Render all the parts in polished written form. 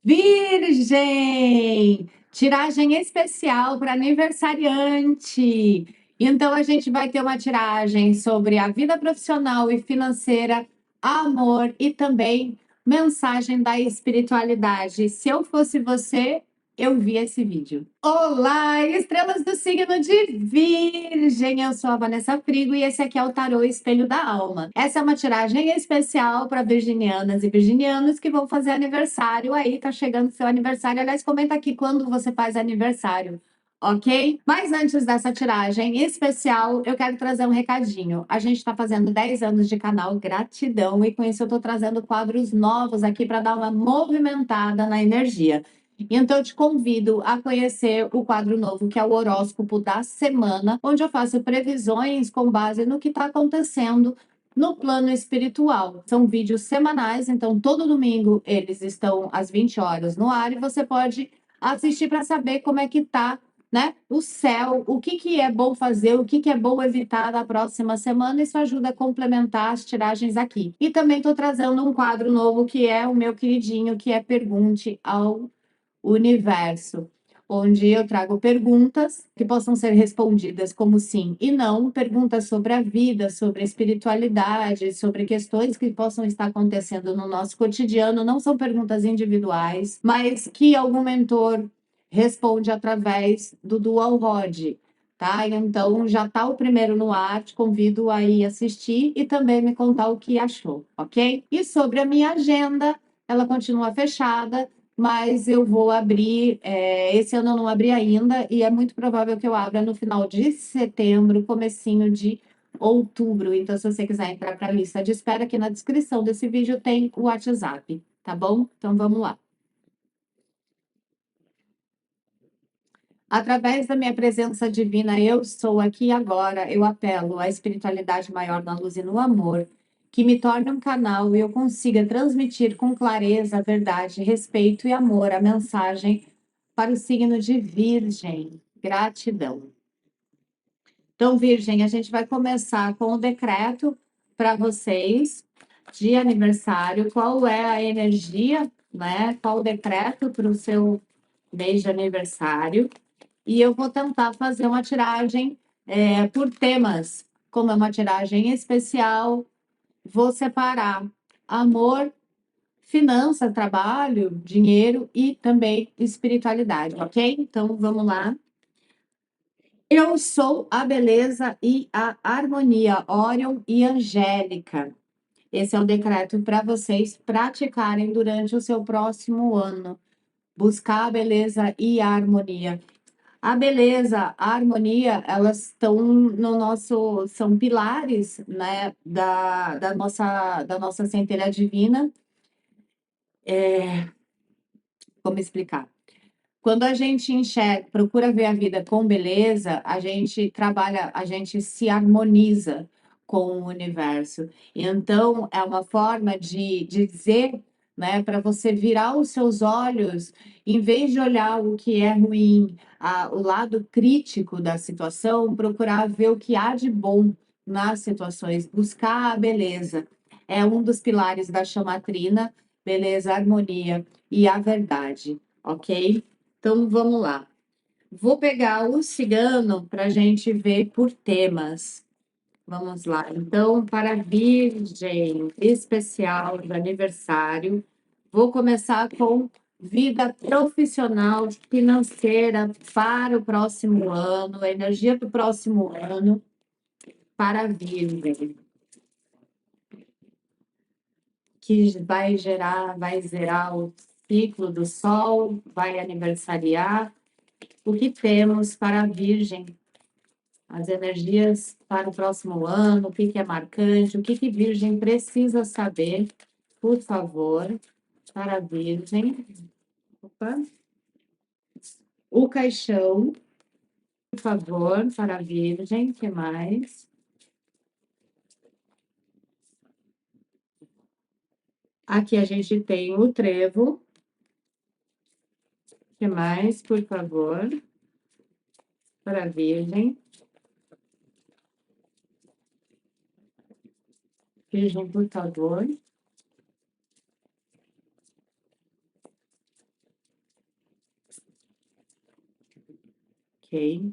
Virgem! Tiragem especial para aniversariante. Então, a gente vai ter uma tiragem sobre a vida profissional e financeira, amor e também mensagem da espiritualidade. Se eu fosse você, eu via esse vídeo. Olá, estrelas do signo de Virgem! Eu sou a Vanessa Frigo e esse aqui é o Tarô Espelho da Alma. Essa é uma tiragem especial para virginianas e virginianos que vão fazer aniversário. Aí, tá chegando seu aniversário. Aliás, comenta aqui quando você faz aniversário, ok? Mas antes dessa tiragem especial, eu quero trazer um recadinho. A gente está fazendo 10 anos de canal, gratidão, e com isso eu estou trazendo quadros novos aqui para dar uma movimentada na energia. Então, eu te convido a conhecer o quadro novo, que é o horóscopo da semana, onde eu faço previsões com base no que está acontecendo no plano espiritual. São vídeos semanais, então todo domingo eles estão às 20 horas no ar e você pode assistir para saber como é que está, né, o céu, o que, que é bom fazer, o que, que é bom evitar na próxima semana. Isso ajuda a complementar as tiragens aqui. E também estou trazendo um quadro novo que é o meu queridinho, que é Pergunte ao Universo, onde eu trago perguntas que possam ser respondidas como sim e não, perguntas sobre a vida, sobre a espiritualidade, sobre questões que possam estar acontecendo no nosso cotidiano. Não são perguntas individuais, mas que algum mentor responde através do Dual Rod. Tá? Então, já está o primeiro no ar, te convido a ir assistir e também me contar o que achou, ok? E sobre a minha agenda, ela continua fechada, mas eu vou abrir. Esse ano eu não abri ainda, e é muito provável que eu abra no final de setembro, comecinho de outubro. Então, se você quiser entrar para a lista de espera, aqui na descrição desse vídeo tem o WhatsApp, tá bom? Então, vamos lá. Através da minha presença divina, eu sou aqui e agora, eu apelo à espiritualidade maior na luz e no amor, que me torne um canal e eu consiga transmitir com clareza, verdade, respeito e amor a mensagem para o signo de Virgem. Gratidão. Então, Virgem, a gente vai começar com o decreto para vocês de aniversário. Qual é a energia, né? Qual o decreto para o seu mês de aniversário? E eu vou tentar fazer uma tiragem por temas. Como é uma tiragem especial, vou separar amor, finança, trabalho, dinheiro e também espiritualidade, ok? Então, vamos lá. Eu sou a beleza e a harmonia, Órion e Angélica. Esse é o decreto para vocês praticarem durante o seu próximo ano. Buscar a beleza e a harmonia. A beleza, a harmonia, elas estão no nosso, são pilares, né, da nossa centelha divina. Como explicar? Quando a gente enxerga, procura ver a vida com beleza, a gente trabalha, a gente se harmoniza com o universo. Então, é uma forma de dizer, né, para você virar os seus olhos, em vez de olhar o que é ruim, o lado crítico da situação, procurar ver o que há de bom nas situações, buscar a beleza. É um dos pilares da chamatrina, beleza, harmonia e a verdade, ok? Então, vamos lá. Vou pegar o cigano para a gente ver por temas. Vamos lá. Então, para Virgem especial de aniversário, vou começar com vida profissional, financeira para o próximo ano, energia do próximo ano para Virgem, que vai zerar o ciclo do Sol, vai aniversariar. O que temos para a Virgem? As energias para o próximo ano, o que é marcante, o que Virgem precisa saber, por favor, para a Virgem. Opa. O caixão, por favor, para a Virgem, o que mais? Aqui a gente tem o trevo. O que mais, por favor, para a Virgem? Virgem, por favor. Ok.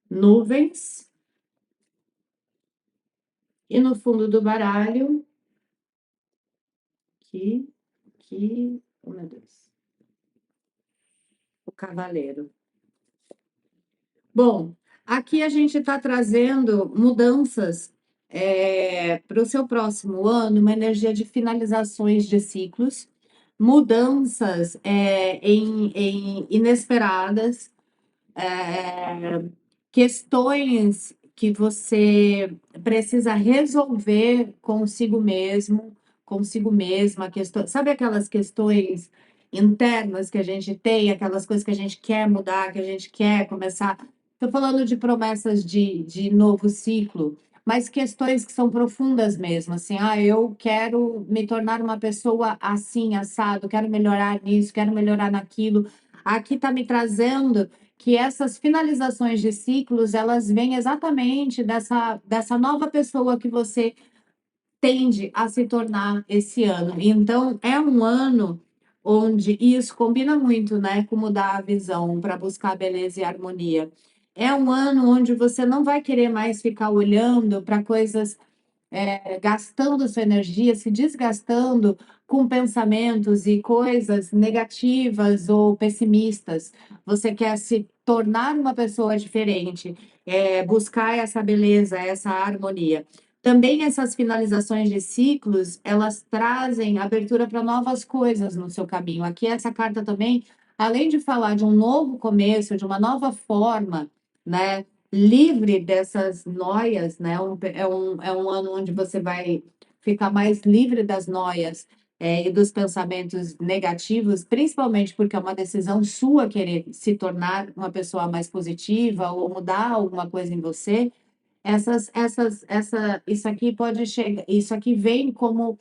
Nuvens. E no fundo do baralho, oh meu Deus, o cavaleiro. Bom, aqui a gente está trazendo mudanças para o seu próximo ano, uma energia de finalizações de ciclos, mudanças inesperadas, questões que você precisa resolver consigo mesma, questão, sabe aquelas questões internas que a gente tem, aquelas coisas que a gente quer mudar, que a gente quer começar. Estou falando de promessas de novo ciclo, mas questões que são profundas mesmo, assim, eu quero me tornar uma pessoa assim, assado, quero melhorar nisso, quero melhorar naquilo. Aqui está me trazendo que essas finalizações de ciclos, elas vêm exatamente dessa nova pessoa que você tende a se tornar esse ano. Então, é um ano onde isso combina muito, né, com mudar a visão para buscar beleza e harmonia. É um ano onde você não vai querer mais ficar olhando para coisas gastando sua energia, se desgastando com pensamentos e coisas negativas ou pessimistas. Você quer se tornar uma pessoa diferente, buscar essa beleza, essa harmonia. Também essas finalizações de ciclos, elas trazem abertura para novas coisas no seu caminho. Aqui essa carta também, além de falar de um novo começo, de uma nova forma, né? Livre dessas noias, né? É um ano onde você vai ficar mais livre das noias e dos pensamentos negativos, principalmente porque é uma decisão sua querer se tornar uma pessoa mais positiva ou mudar alguma coisa em você. Isso aqui pode chegar, isso aqui vem como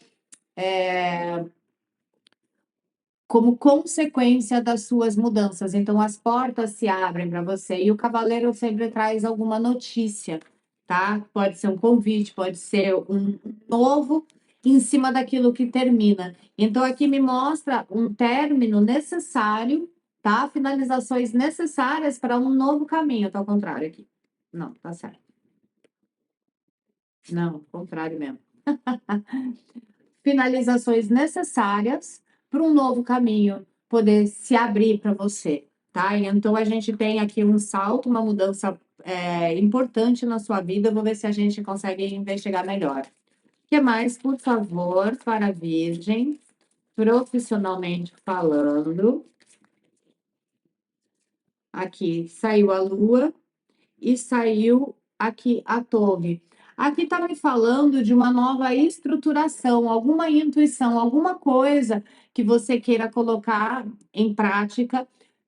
consequência das suas mudanças. Então, as portas se abrem para você e o cavaleiro sempre traz alguma notícia, tá? Pode ser um convite, pode ser um novo em cima daquilo que termina. Então, aqui me mostra um término necessário, tá? Finalizações necessárias para um novo caminho. Tá ao contrário aqui. Não, tá certo. Não, contrário mesmo. Finalizações necessárias para um novo caminho poder se abrir para você, tá? Então a gente tem aqui um salto, uma mudança importante na sua vida. Eu vou ver se a gente consegue investigar melhor. O que mais, por favor, para a Virgem, profissionalmente falando? Aqui saiu a Lua e saiu aqui a torre. Aqui está me falando de uma nova estruturação, alguma intuição, alguma coisa que você queira colocar em prática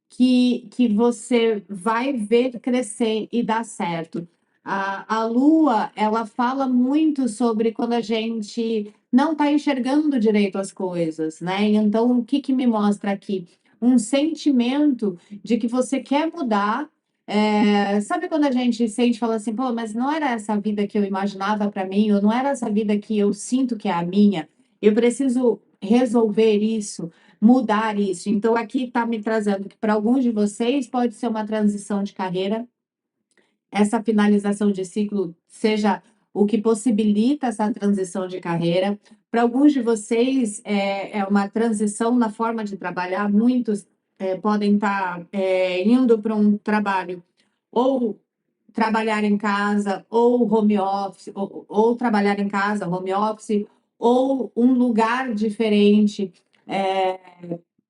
que você vai ver crescer e dar certo. A Lua, ela fala muito sobre quando a gente não está enxergando direito as coisas, né? Então, o que me mostra aqui? Um sentimento de que você quer mudar. Sabe quando a gente sente e fala assim, pô, mas não era essa vida que eu imaginava para mim, ou não era essa vida que eu sinto que é a minha, eu preciso resolver isso, mudar isso. Então, aqui está me trazendo que para alguns de vocês pode ser uma transição de carreira, essa finalização de ciclo seja o que possibilita essa transição de carreira. Para alguns de vocês, é uma transição na forma de trabalhar, muitos podem estar indo para um trabalho ou trabalhar em casa, ou home office, ou trabalhar em casa, home office, ou um lugar diferente.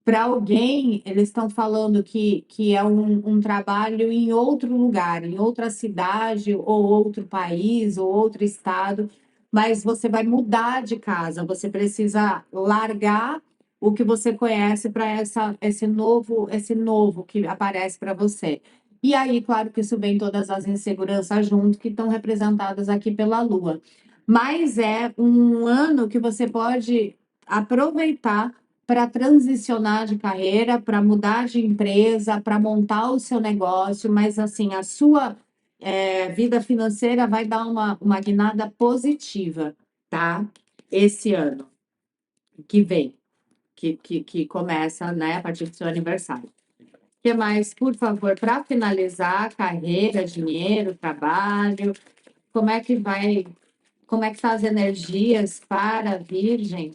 Para alguém, eles estão falando que é um trabalho em outro lugar, em outra cidade, ou outro país, ou outro estado, mas você vai mudar de casa, você precisa largar o que você conhece para esse novo que aparece para você. E aí, claro que isso vem todas as inseguranças junto, que estão representadas aqui pela Lua. Mas é um ano que você pode aproveitar para transicionar de carreira, para mudar de empresa, para montar o seu negócio, mas assim, a sua vida financeira vai dar uma guinada positiva, tá? Esse ano que vem. que começa, né, a partir do seu aniversário. O que mais, por favor, para finalizar, carreira, dinheiro, trabalho, como é que vai, como é que estão as energias para a Virgem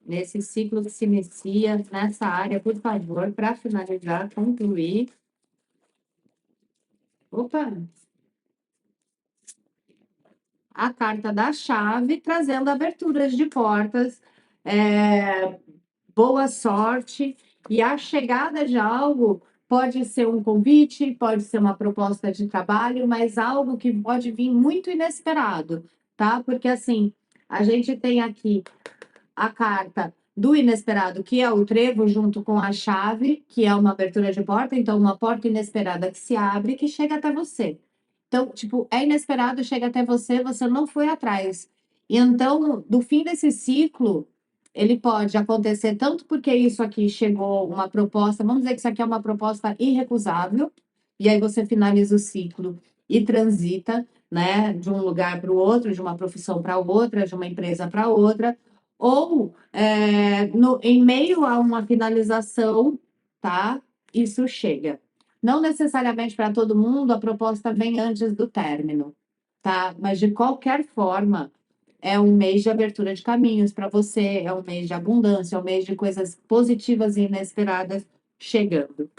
nesse ciclo que se inicia nessa área, por favor, para finalizar, concluir. Opa! A carta da chave, trazendo aberturas de portas, boa sorte, e a chegada de algo pode ser um convite, pode ser uma proposta de trabalho, mas algo que pode vir muito inesperado, tá? Porque assim, a gente tem aqui a carta do inesperado, que é o trevo, junto com a chave, que é uma abertura de porta, então uma porta inesperada que se abre, que chega até você. Então, tipo, é inesperado, chega até você, você não foi atrás. E então, do fim desse ciclo, ele pode acontecer tanto porque isso aqui chegou uma proposta, vamos dizer que isso aqui é uma proposta irrecusável, e aí você finaliza o ciclo e transita, né, de um lugar para o outro, de uma profissão para outra, de uma empresa para outra, ou em meio a uma finalização, tá? Isso chega. Não necessariamente para todo mundo a proposta vem antes do término, tá? Mas de qualquer forma, é um mês de abertura de caminhos para você, é um mês de abundância, é um mês de coisas positivas e inesperadas chegando.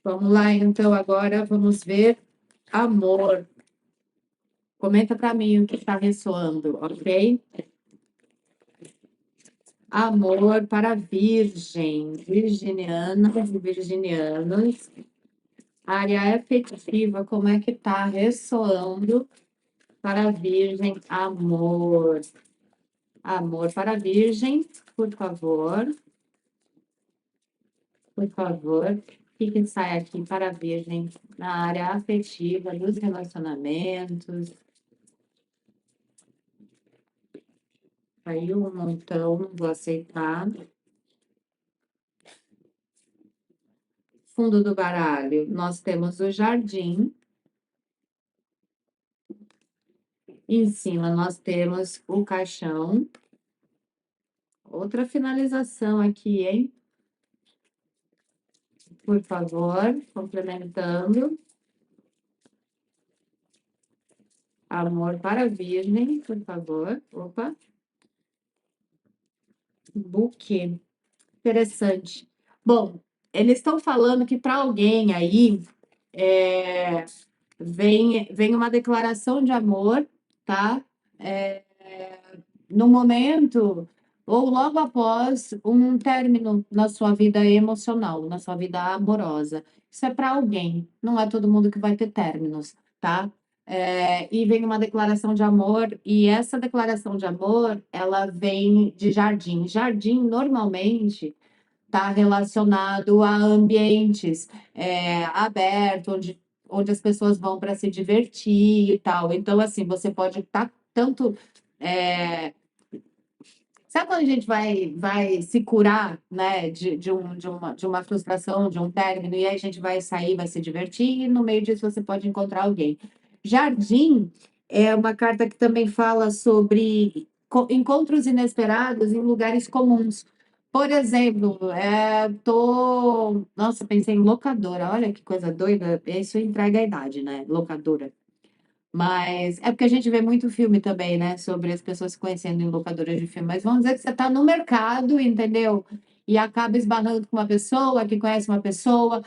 Vamos lá, então, agora vamos ver amor. Comenta para mim o que está ressoando, ok? Amor para Virgem, virginianas e virginianos. Área afetiva, como é que tá ressoando para a Virgem? Amor. Amor para a Virgem, por favor. Por favor. O que sai aqui para a Virgem na área afetiva, dos relacionamentos? Caiu um montão, não vou aceitar. Fundo do baralho, nós temos o jardim. Em cima nós temos o caixão. Outra finalização aqui, hein? Por favor, complementando. Amor para a Virgem, por favor. Opa. Buquê. Interessante. Bom, eles estão falando que para alguém aí vem uma declaração de amor, tá? No momento ou logo após um término na sua vida emocional, na sua vida amorosa. Isso é para alguém, não é todo mundo que vai ter términos, tá? E vem uma declaração de amor, e essa declaração de amor, ela vem de jardim. Jardim, normalmente, está relacionado a ambientes abertos, onde as pessoas vão para se divertir e tal. Então, assim, você pode estar tanto. Sabe quando a gente vai se curar, né, de uma frustração, de um término, e aí a gente vai sair, vai se divertir, e no meio disso você pode encontrar alguém. Jardim é uma carta que também fala sobre encontros inesperados em lugares comuns. Por exemplo, Nossa, pensei em locadora, olha que coisa doida, isso entrega a idade, né? Locadora. Mas é porque a gente vê muito filme também, né? Sobre as pessoas se conhecendo em locadoras de filme. Mas vamos dizer que você está no mercado, entendeu? E acaba esbarrando com uma pessoa que conhece uma pessoa.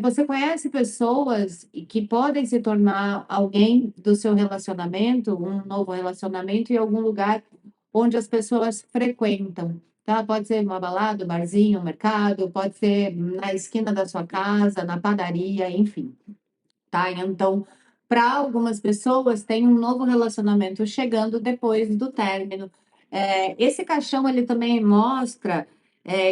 Você conhece pessoas que podem se tornar alguém do seu relacionamento, um novo relacionamento, em algum lugar onde as pessoas frequentam. Tá? Pode ser uma balada, um barzinho, um mercado, pode ser na esquina da sua casa, na padaria, enfim. Tá? Então, para algumas pessoas, tem um novo relacionamento chegando depois do término. Esse caixão, ele também mostra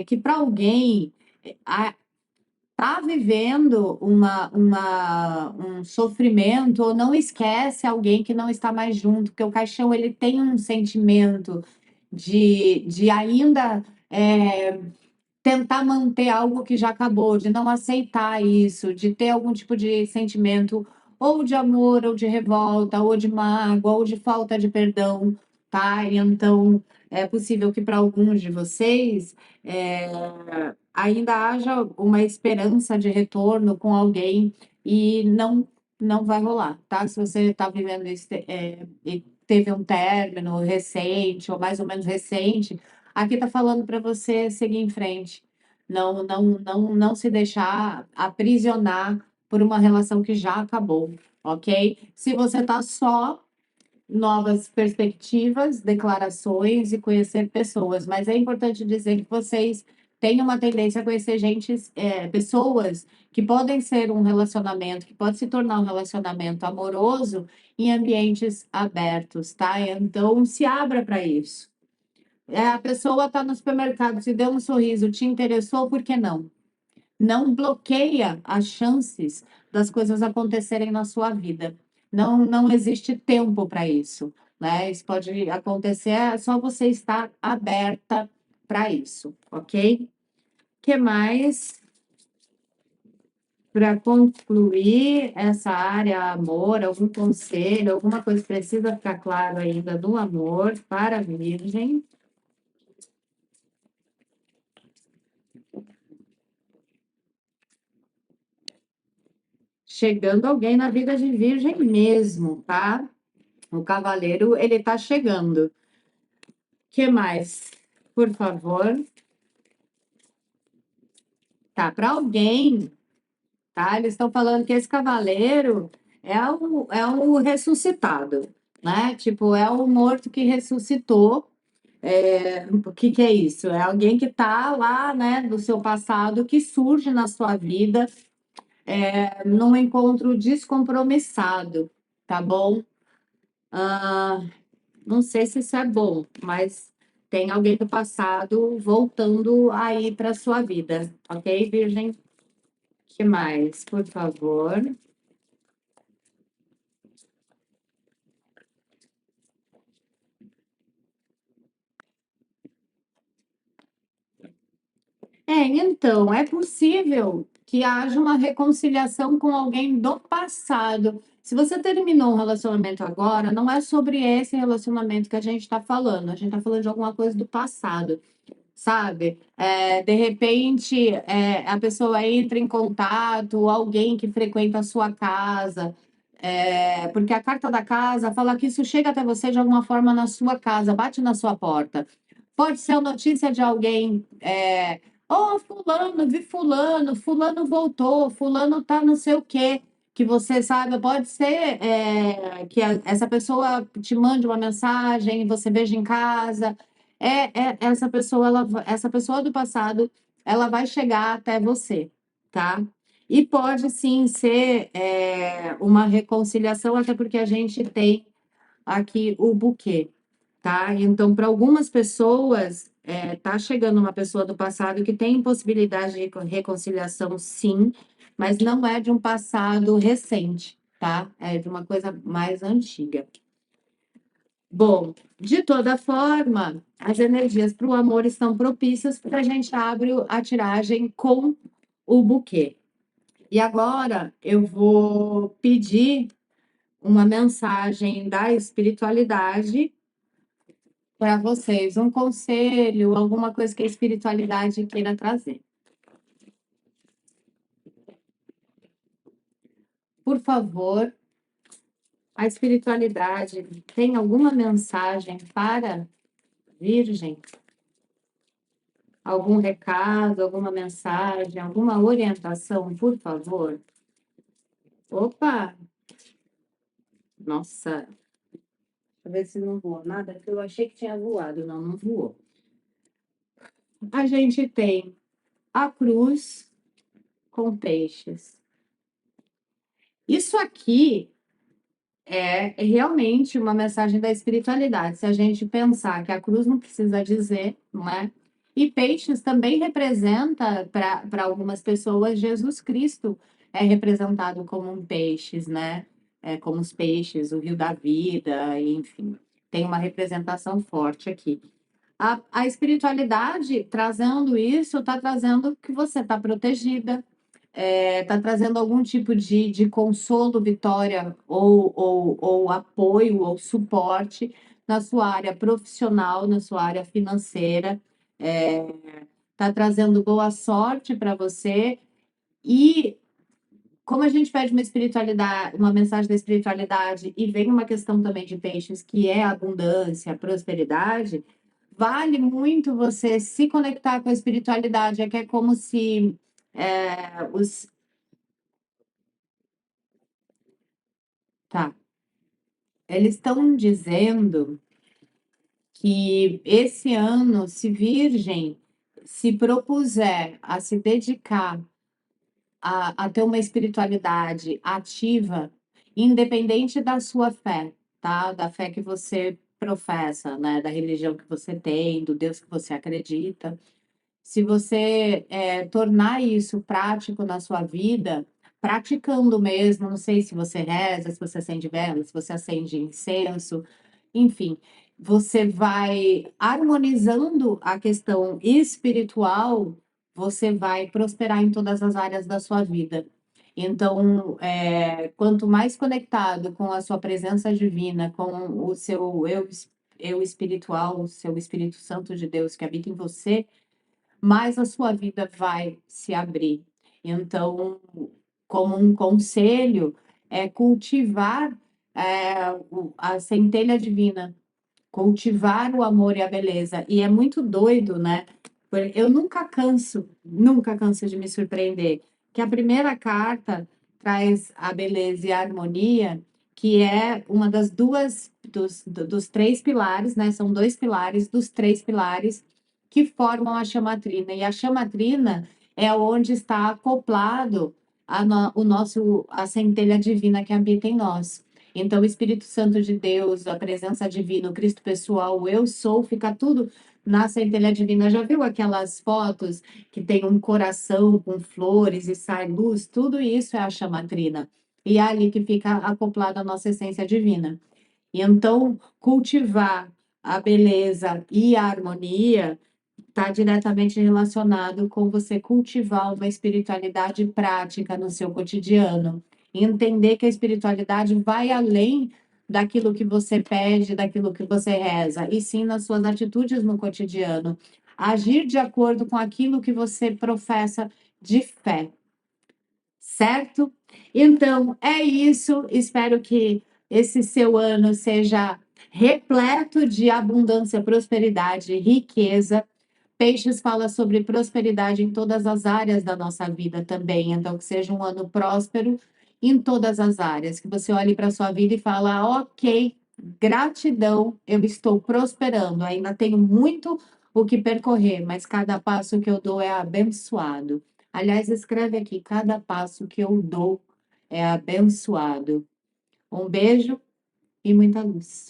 que para alguém está vivendo um sofrimento ou não esquece alguém que não está mais junto, porque o caixão, ele tem um sentimento de ainda tentar manter algo que já acabou, de não aceitar isso, de ter algum tipo de sentimento ou de amor, ou de revolta, ou de mágoa, ou de falta de perdão, tá? E então, é possível que para alguns de vocês ainda haja uma esperança de retorno com alguém e não vai rolar, tá? Se você está vivendo isso, e teve um término recente ou mais ou menos recente, aqui está falando para você seguir em frente. Não se deixar aprisionar por uma relação que já acabou, ok? Se você está só, novas perspectivas, declarações e conhecer pessoas, mas é importante dizer que vocês têm uma tendência a conhecer gente, pessoas que podem ser um relacionamento, que pode se tornar um relacionamento amoroso em ambientes abertos, tá? Então, se abra para isso. A pessoa está no supermercado, te deu um sorriso, te interessou, por que não? Não bloqueia as chances das coisas acontecerem na sua vida. Não existe tempo para isso, né? Isso pode acontecer, é só você estar aberta para isso, ok? Que mais? Para concluir essa área amor, algum conselho, alguma coisa que precisa ficar claro ainda do amor para a Virgem? Chegando alguém na vida de Virgem mesmo, tá? O cavaleiro, ele tá chegando. Que mais? Por favor. Tá, para alguém, tá? Eles estão falando que esse cavaleiro é o ressuscitado, né? Tipo, é o morto que ressuscitou. O que que é isso? É alguém que tá lá, né, do seu passado, que surge na sua vida, num encontro descompromissado, tá bom? Ah, não sei se isso é bom, mas tem alguém do passado voltando aí para sua vida, ok, Virgem? Que mais, por favor? Então, é possível que haja uma reconciliação com alguém do passado. Se você terminou um relacionamento agora, não é sobre esse relacionamento que a gente está falando, a gente está falando de alguma coisa do passado. Sabe? De repente, a pessoa entra em contato, alguém que frequenta a sua casa, porque a carta da casa fala que isso chega até você de alguma forma na sua casa, bate na sua porta. Pode ser a notícia de alguém, oh, fulano, vi fulano, fulano voltou, fulano tá não sei o quê, que você sabe, pode ser que essa pessoa te mande uma mensagem, você veja em casa, essa pessoa, essa pessoa do passado, ela vai chegar até você, tá? E pode sim ser uma reconciliação, até porque a gente tem aqui o buquê, tá? Então, para algumas pessoas, tá chegando uma pessoa do passado que tem possibilidade de reconciliação, sim, mas não é de um passado recente, tá? É de uma coisa mais antiga. Bom, de toda forma, as energias para o amor estão propícias para a gente abrir a tiragem com o buquê. E agora eu vou pedir uma mensagem da espiritualidade para vocês, um conselho, alguma coisa que a espiritualidade queira trazer. Por favor, a espiritualidade tem alguma mensagem para Virgem? Algum recado, alguma mensagem, alguma orientação, por favor? Opa! Nossa, deixa eu ver se não voou nada, porque eu achei que tinha voado. Não, não voou. A gente tem a cruz com peixes. Isso aqui é realmente uma mensagem da espiritualidade. Se a gente pensar que a cruz não precisa dizer, não é? E peixes também representa, para algumas pessoas, Jesus Cristo é representado como um peixes, né? Como os peixes, o rio da vida, enfim. Tem uma representação forte aqui. A espiritualidade, trazendo isso, está trazendo que você está protegida, está trazendo algum tipo de consolo, vitória, ou apoio, ou suporte na sua área profissional, na sua área financeira. Tá trazendo boa sorte para você. E como a gente pede uma espiritualidade, uma mensagem da espiritualidade, e vem uma questão também de peixes, que é abundância, prosperidade, vale muito você se conectar com a espiritualidade. É que é como se os. Tá. Eles estão dizendo que esse ano, se Virgem se propuser a se dedicar a ter uma espiritualidade ativa, independente da sua fé, tá? Da fé que você professa, né? Da religião que você tem, do Deus que você acredita. Se você tornar isso prático na sua vida, praticando mesmo, não sei se você reza, se você acende vela, se você acende incenso, enfim, você vai harmonizando a questão espiritual, você vai prosperar em todas as áreas da sua vida. Então, quanto mais conectado com a sua presença divina, com o seu eu espiritual, o seu Espírito Santo de Deus que habita em você, mais a sua vida vai se abrir. Então, como um conselho, é cultivar a centelha divina, cultivar o amor e a beleza. E é muito doido, né? Eu nunca canso de me surpreender, que a primeira carta traz a beleza e a harmonia, que é uma das dos três pilares, né? São dois pilares dos três pilares que formam a chamatrina. E a chamatrina é onde está acoplado a centelha divina que habita em nós. Então, o Espírito Santo de Deus, a presença divina, o Cristo pessoal, o eu sou, fica tudo na centelha divina. Já viu aquelas fotos que tem um coração com flores e sai luz? Tudo isso é a chamatrina. E é ali que fica acoplada a nossa essência divina. E então, cultivar a beleza e a harmonia está diretamente relacionado com você cultivar uma espiritualidade prática no seu cotidiano. E entender que a espiritualidade vai além daquilo que você pede, daquilo que você reza, e sim nas suas atitudes no cotidiano. Agir de acordo com aquilo que você professa de fé, certo? Então, é isso. Espero que esse seu ano seja repleto de abundância, prosperidade, riqueza. Peixes fala sobre prosperidade em todas as áreas da nossa vida também. Então, que seja um ano próspero em todas as áreas. Que você olhe para a sua vida e fala, ok, gratidão, eu estou prosperando. Ainda tenho muito o que percorrer, mas cada passo que eu dou é abençoado. Aliás, escreve aqui, cada passo que eu dou é abençoado. Um beijo e muita luz.